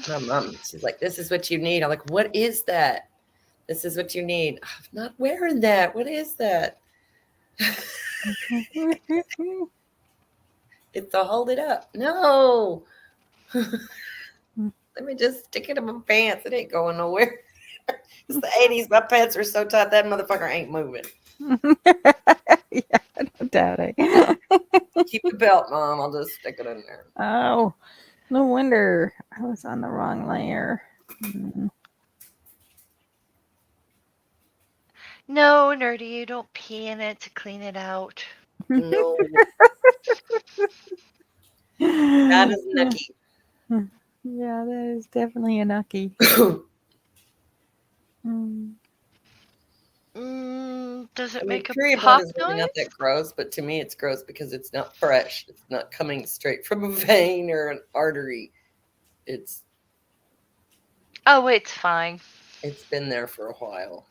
My mom, she's like, "This is what you need." I'm like, "What is that? This is what you need." I'm not wearing that. What is that? It's to hold it up. No. Let me just stick it in my pants. It ain't going nowhere. It's the 80s. My pants are so tight that motherfucker ain't moving. Yeah, no doubt. Keep the belt, Mom. I'll just stick it in there. Oh, no wonder I was on the wrong layer. Mm. No, nerdy, you don't pee in it to clean it out. No, that is nucky. Yeah, that is definitely a nucky. Mm. Does I it mean, make a period blood pop is really not noise? that gross, but to me, it's gross because it's not fresh. It's not coming straight from a vein or an artery. It's Oh, it's fine. it's been there for a while.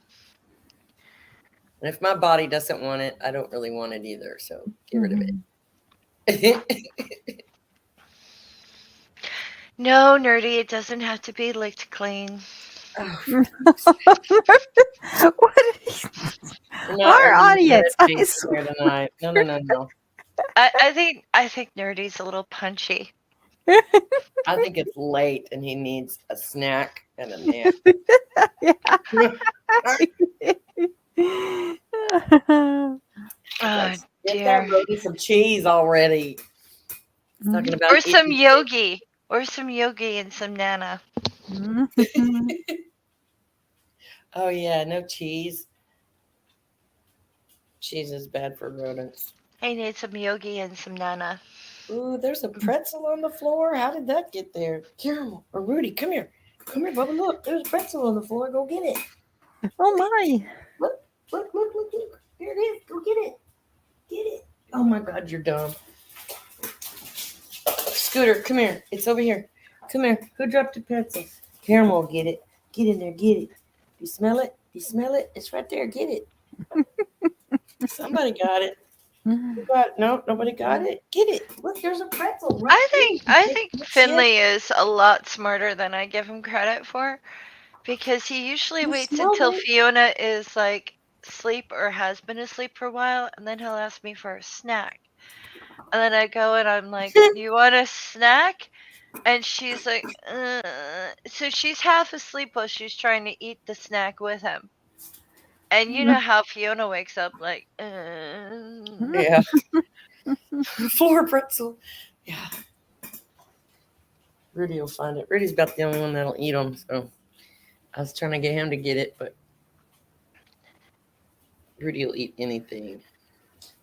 And if my body doesn't want it, I don't really want it either. So get rid of Mhm. it. No, nerdy, it doesn't have to be licked clean. Oh, What we're not our arguing about audience? I education swear. here tonight. No, no, no, no. I think nerdy's a little punchy. I think it's late and he needs a snack and a nap. Yeah. Oh Get that dear. rodent some cheese already. He's talking about Or some eating. yogi. Or some yogi and some nana. Oh yeah, no cheese. Cheese is bad for rodents. I need some yogi and some nana. Ooh, there's a pretzel on the floor. How did that get there? Caramel or Rudy, come here. Come here, Bubba. Look, there's a pretzel on the floor. Go get it. Oh my. Look, look. Here it is. Go get it. Get it. Oh my God, you're dumb. Scooter, come here. It's over here. Come here. Who dropped the pretzel? Caramel, get it. Get in there. Get it. Do you smell it? Do you smell it? It's right there. Get it. Somebody got it. Who got it? No, nobody got it. Get it. Look, there's a pretzel right I there. think That's it. Finley is a lot smarter than I give him credit for, because he usually You waits smelled until it. Fiona is like asleep or has been asleep for a while, and then he'll ask me for a snack. And then I go and I'm like, "Do you want a snack?" And she's like, So she's half asleep while she's trying to eat the snack with him. And you know how Fiona wakes up like, Yeah. Floor pretzel. Yeah. Rudy will find it. Rudy's about the only one that'll eat them. So I was trying to get him to get it, but Rudy will eat anything.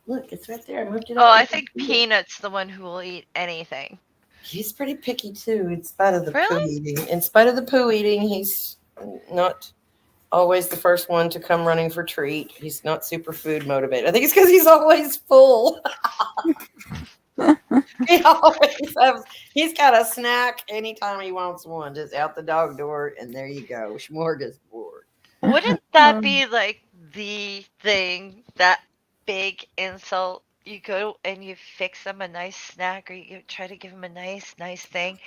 Look, it's right there. I moved it Oh, up. I think Peanut's the one who will eat anything. He's pretty picky too, in spite of the poo Really? eating. In spite of the poo eating, he's not always the first one to come running for treat. He's not super food motivated. I think it's because he's always full. He always has. He's got a snack anytime he wants one, just out the dog door, and there you go, smorgasbord. Wouldn't that be like the thing, that big insult? You go and you fix them a nice snack, or you try to give him a nice thing,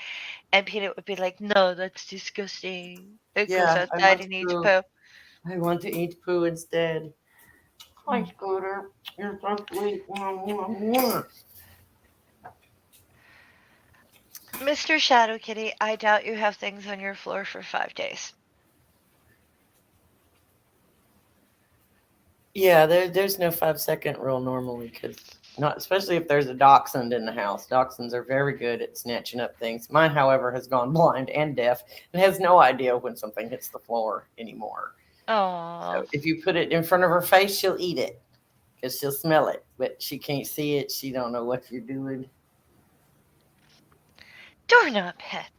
and Peanut would be like, "No, that's disgusting." It goes Yeah, I outside want and eats to. poo. I want to eat poo instead. Hi, Scooter. You're so sweet. Mwah, mwah, mwah. Mr. Shadow Kitty, I doubt you have things on your floor for 5 days. Yeah, there's no 5 second rule normally, because not especially if there's a dachshund in the house. Dachshunds are very good at snatching up things. Mine, however, has gone blind and deaf and has no idea when something hits the floor anymore. Oh, So if you put it in front of her face, she'll eat it because she'll smell it, but she can't see it. She don't know what you're doing. doorknob pet.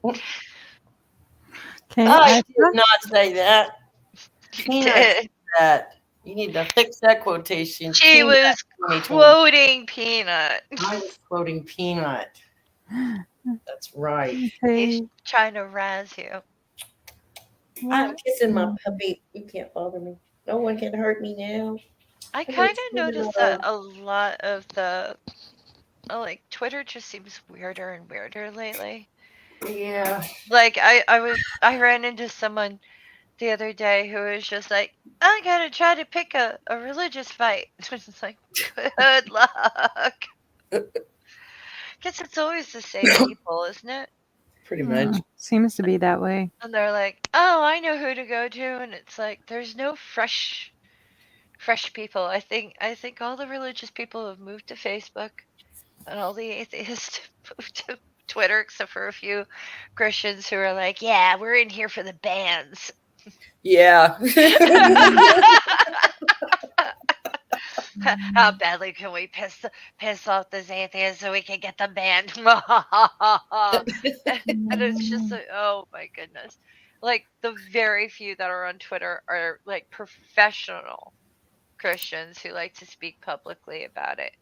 Okay, I I did not say that. You Peanut said did. that. You need to fix that quotation. She Peanut was 2020. quoting Peanut. I was quoting Peanut. That's right. He's okay. trying to razz you. I'm kissing my Well, puppy. You can't bother me. No one can hurt me now. I I kind got of sweet noticed that love. a lot of the, like, Twitter just seems weirder and weirder lately. Yeah. Like, I ran into someone the other day who was just like, "I gotta try to pick a religious fight." It's like, good luck. Guess it's always the same people, isn't it? Pretty much. seems to be that way. And they're like, "Oh, I know who to go to," and it's like there's no fresh people. I think all the religious people have moved to Facebook, and all the atheists moved to Twitter, except for a few Christians who are like, "Yeah, we're in here for the bans." Yeah. How badly can we piss off this atheist so we can get them banned? And it's just like, oh my goodness. Like, the very few that are on Twitter are like professional Christians who like to speak publicly about it.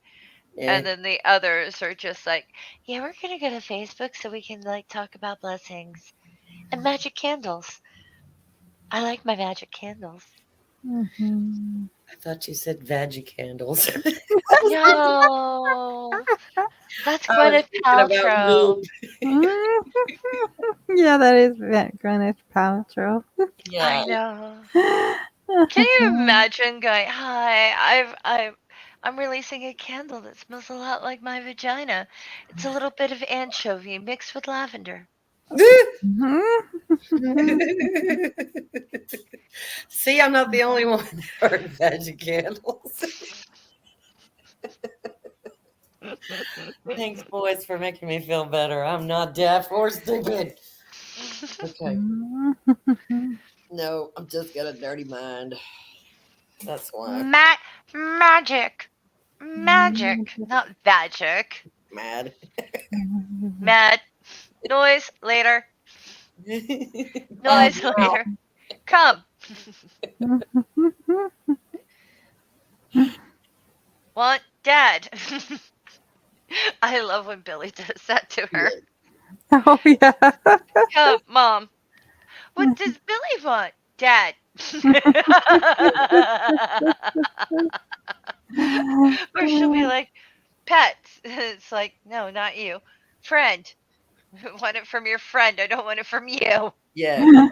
Yeah. And then the others are just like, yeah, we're gonna go to Facebook so we can like talk about blessings and magic candles. I like my magic candles. Mhm. I thought you said veggie candles. No, that's I was Gwyneth thinking about Paltrow. goop. Yeah, that is Gwyneth Paltrow. I Yeah. know. Can you imagine going, "Hi, I'm releasing a candle that smells a lot like my vagina. It's a little bit of anchovy mixed with lavender." See, I'm not the only one that heard veggie candles. Thanks, boys, for making me feel better. I'm not deaf or stupid. Okay. No, I'm just got a dirty mind. That's why. Magic. Magic. Not magic. Mad. Mad. Noise later. Mad Noise now. later. Come. Want dad. I love when Billy does that to her. Yeah. Oh yeah. Come, mom. What does Billy want? Dad. Or she'll be like, pets. It's like, no, not you. Friend. I want it from your friend. I don't want it from you. Yeah.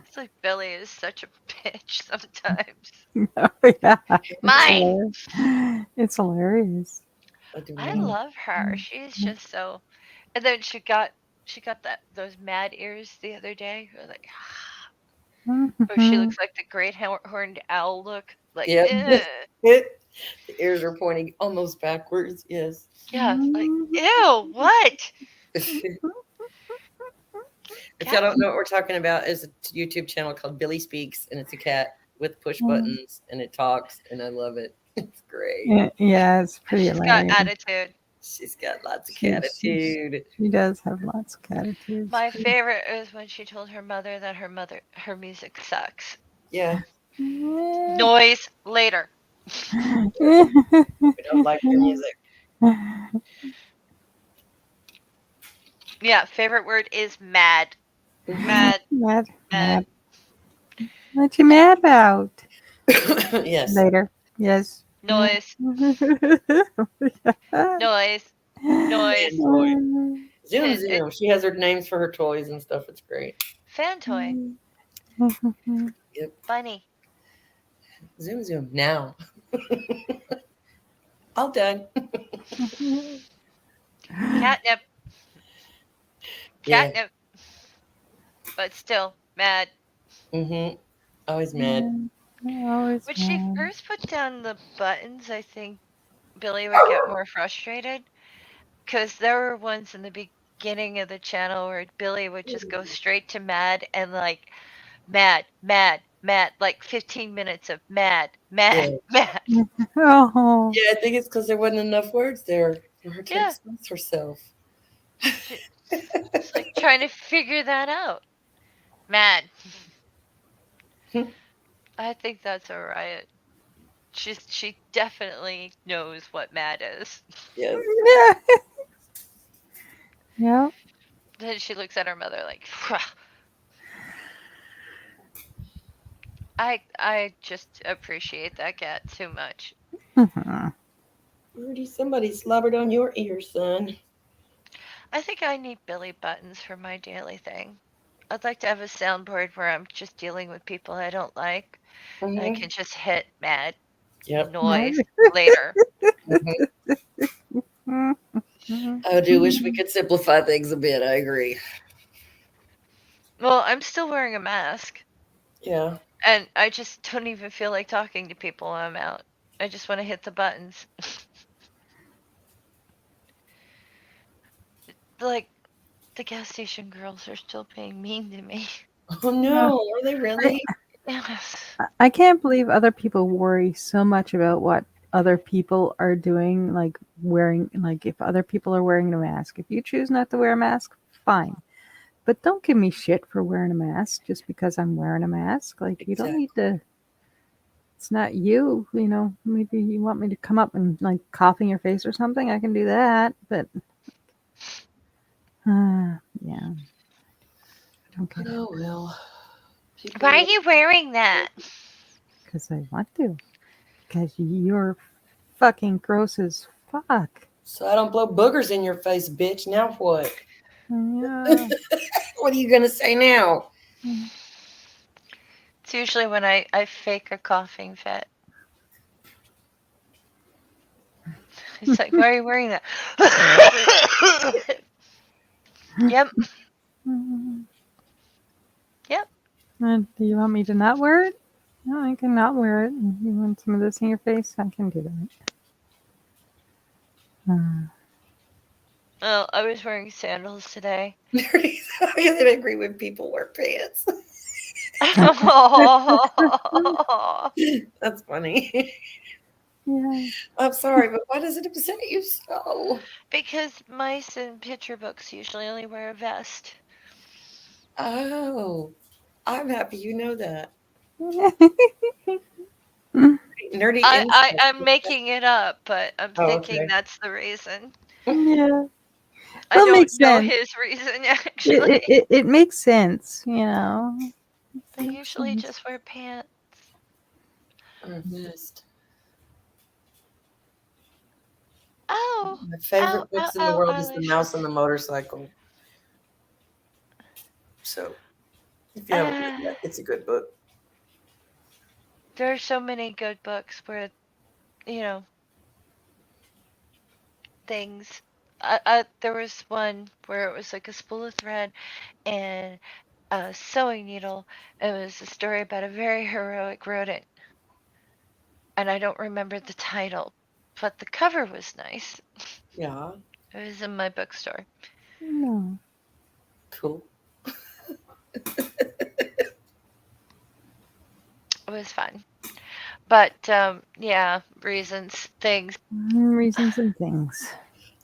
It's like Billy is such a bitch sometimes. Oh yeah. It's Mine. hilarious. It's hilarious. I do I love it. love her. She's just so. And then she got that those mad ears the other day. Like, or she looks like the great horned owl look. Like, Yep. ugh. The ears are pointing almost backwards. Yes. Yeah, like, ew, what? If y'all Cats. don't know what we're talking about, is a YouTube channel called Billy Speaks, and it's a cat with push buttons, and it talks, and I love it. It's great. Yeah, it's pretty She's got hilarious. attitude. She's got lots of She's- catitude. She does have lots of attitudes. My favorite is when she told her mother that her music sucks. Yeah, Noise later. we don't like your music. Yeah, favorite word is mad. Mhm. Mad. Mad, Mad. mad. What you mad about? Yes. Later. Yes. Noise. Noise. Noise. And toy. Zoom It, Zoom. She has her names for her toys and stuff. It's great. fan toy. Yep. Bunny. Zoom Zoom. Now. All done. Catnip. Yeah. Catnip. But still, mad. Mm-hmm. Always mad. Always When she mad. first put down the buttons, I think Billy would get more frustrated. Because there were ones in the beginning of the channel where Billy would just go straight to mad and like mad, mad, mad, like 15 minutes of mad, mad, Yeah. mad. Oh. Yeah, I think it's because there wasn't enough words there for her to Yeah. express herself. It's like trying to figure that out. Mad. I think that's a riot. She definitely knows what mad is. Yes. Yeah. Yeah. Then she looks at her mother like, I just appreciate that cat too much. Mhm. Rudy, somebody slobbered on your ear, son. I think I need Billy buttons for my daily thing. I'd like to have a soundboard where I'm just dealing with people I don't like. And I Mm-hmm. can just hit mad Yep. noise later. Mm-hmm. I do wish we could simplify things a bit. I agree. Well, I'm still wearing a mask. Yeah. And I just don't even feel like talking to people when I'm out. I just want to hit the buttons. Like, the gas station girls are still being mean to me. Oh no, are they really? Yes. I can't believe other people worry so much about what other people are doing, like wearing, like if other people are wearing a mask. If you choose not to wear a mask, fine. But don't give me shit for wearing a mask just because I'm wearing a mask. Like, you don't Exactly. need to. It's not you, you know. Maybe you want me to come up and like cough in your face or something. I can do that, but yeah, I don't care Oh well. Why are you wearing that? because I want to. Because you're fucking gross as fuck. So I don't blow boogers in your face, bitch. Now what? Yeah. What are you gonna say now? It's usually when I fake a coughing fit. It's like, why are you wearing that? Yep. Yep. Do you want me to not wear it? No, I can not wear it. You want some of this in your face? I can do that. Oh, I was wearing sandals today. Nerdy. I didn't agree when people wear pants. Oh, That's funny. Yeah. I'm sorry, but why does it upset you so? because mice in picture books usually only wear a vest. Oh, I'm happy you know that. Nerdy I'm incest. making it up, but I'm Oh, thinking okay. that's the reason. Yeah. I Well, it don't makes know sense. his reason It, actually. it, it makes sense, you know. They Makes usually sense. just wear pants. Incest. Oh, My ow, favorite ow, books in the ow, world is The Mouse eyelashes. and the Motorcycle. So if you haven't read Uh, that, it's a good book. there are so many good books where, you know, things. There was one where it was like a spool of thread and a sewing needle. It was a story about a very heroic rodent, and I don't remember the title, but the cover was nice. Yeah, It was in my bookstore. No. cool. It was fun. But yeah, reasons, things, Reasons and things.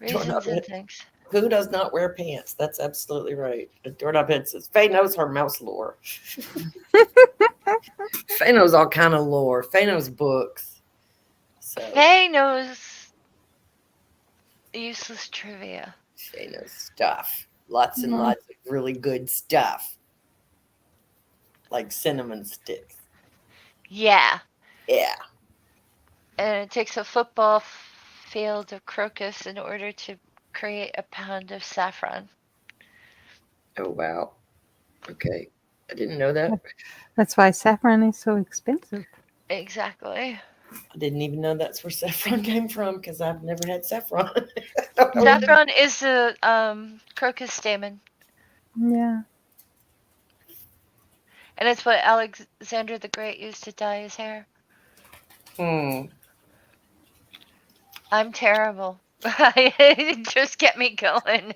Doorknob reasons and hit. things. Who does not wear pants? That's absolutely right. The doorknob head says, Faye knows her mouse lore. Faye knows all kind of lore. Faye knows books. So Faye knows useless trivia. Faye knows stuff. Lots and Yeah. lots of really good stuff. Like cinnamon sticks. Yeah, Yeah. and it takes a football field of crocus in order to create a pound of saffron. Oh, wow. Okay. I didn't know that. That's why saffron is so expensive. Exactly. I didn't even know that's where saffron came from because I've never had saffron. I don't know what Mm. Saffron is a crocus stamen, Yeah. and it's what Alexander the Great used to dye his hair. Hmm. I'm terrible. Just get me going.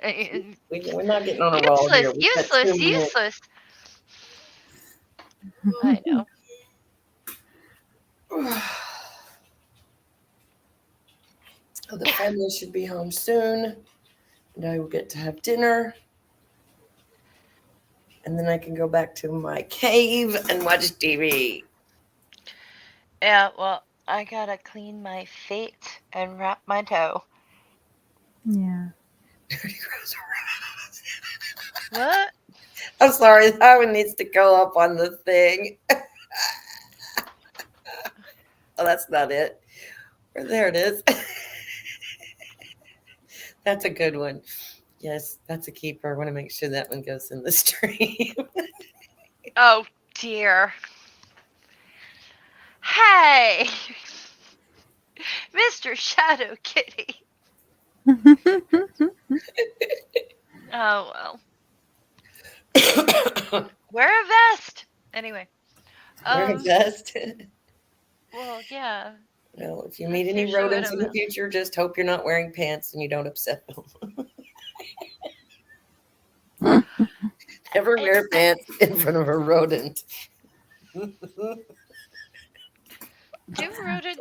We're not getting on a roll here. Useless, We've got useless, 2 minutes. useless. I know. Oh, the family should be home soon, and I will get to have dinner. And then I can go back to my cave and watch TV. Yeah, well, I gotta clean my feet and wrap my toe. Yeah. Dirty gross. What? I'm sorry, that one needs to go up on the thing. Oh, that's not it. Or there it is. That's a good one. Yes, that's a keeper. I want to make sure that one goes in the stream. Oh dear. Hey, Mr. Shadow Kitty. Oh well. Wear a vest. Anyway. Wear a Um. vest. Well, yeah. Well, if you meet That's any usually what rodents I'm. in the future, just hope you're not wearing pants and you don't upset them. Never wear pants in front of a rodent. Do rodents?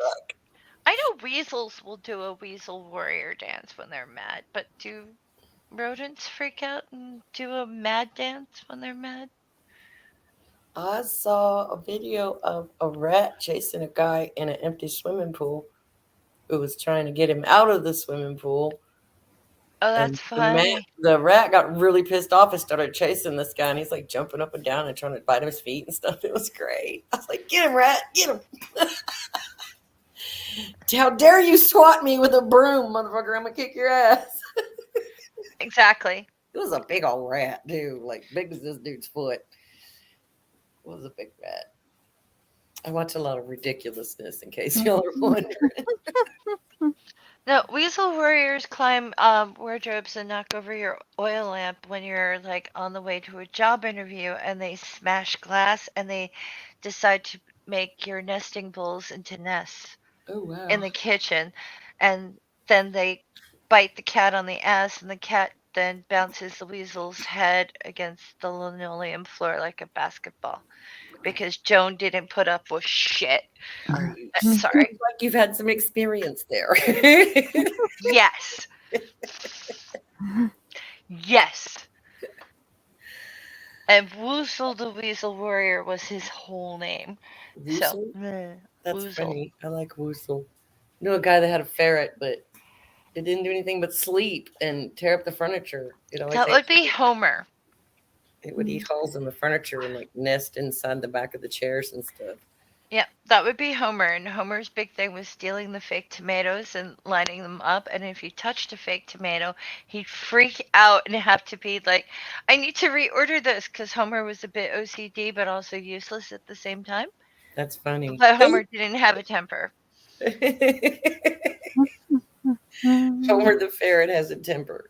I know weasels will do a weasel warrior dance when they're mad, but do rodents freak out and do a mad dance when they're mad? I saw a video of a rat chasing a guy in an empty swimming pool who was trying to get him out of the swimming pool. Oh, And that's funny. the rat got really pissed off and started chasing this guy. And he's like jumping up and down and trying to bite his feet and stuff. It was great. I was like, get him, rat, get him. How dare you swat me with a broom, motherfucker? I'm going to kick your ass. Exactly. It was a big old rat, dude. Like big as this dude's foot. It was a big rat. I watch a lot of ridiculousness in case y'all are wondering. No, weasel warriors climb wardrobes and knock over your oil lamp when you're like on the way to a job interview, and they smash glass and they decide to make your nesting bowls into nests Oh, wow. in the kitchen, and then they bite the cat on the ass, and the cat then bounces the weasel's head against the linoleum floor like a basketball because Joan didn't put up with shit. You Sorry. seem like you've had some experience there. Yes. Yes. And Woozle the Weasel Warrior was his whole name. So, Woosel? That's Woozle. funny. I like Woosel. I knew a guy that had a ferret, but it didn't do anything but sleep and tear up the furniture. It always That ate, would be Homer. it would eat holes in the furniture and like nest inside the back of the chairs and stuff. Yeah, that would be Homer. And Homer's big thing was stealing the fake tomatoes and lining them up. And if you touched a fake tomato, he'd freak out and have to be like, I need to reorder this because Homer was a bit OCD but also useless at the same time. That's funny. But Homer didn't have a temper. Homer the ferret has a temper.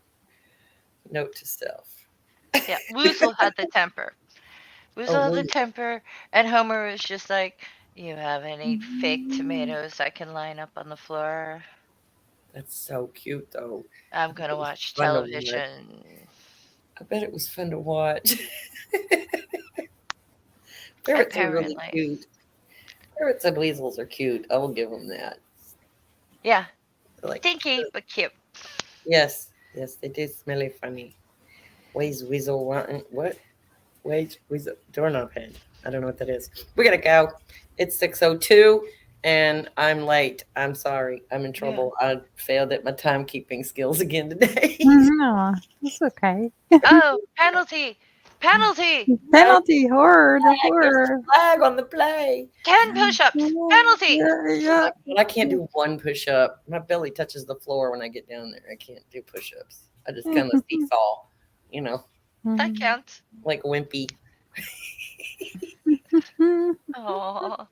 Note to self. Yeah, Woozle had the temper. Oh, Woozle had the wait. temper, and Homer was just like, you have any fake tomatoes I can line up on the floor? That's so cute, though. I'm I bet going to it was watch fun to watch. television. I bet it was fun to watch. Ferrets are really Apparently. cute. Ferrets and weasels are cute. I will give them that. Yeah, Like, stinky but cute. yes, yes, they do smelly funny. Ways weasel wanting what? Ways weasel doorknob head. I don't know what that is. We gotta go. It's 6:02, and I'm late. I'm sorry. I'm in trouble. I failed at my timekeeping skills again today. No, it's okay. Oh, penalty! Penalty! Penalty, horror, the There's a horror. flag on the play. 10 push ups! Penalty! Yeah, Oh yeah. my God, I can't do one push up. My belly touches the floor when I get down there. I can't do push ups. I just kind of seesaw, you know, That counts. like wimpy. Oh.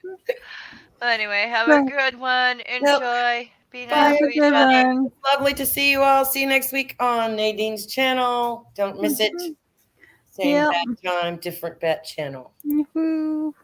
Anyway, have a Right. good one. Yep. Enjoy. Be Bye, nice Have to a each good other. one. Lovely to see you all. See you next week on Nadine's channel. Don't miss it. Same Yep. bat time, different bat channel. Yoo-hoo.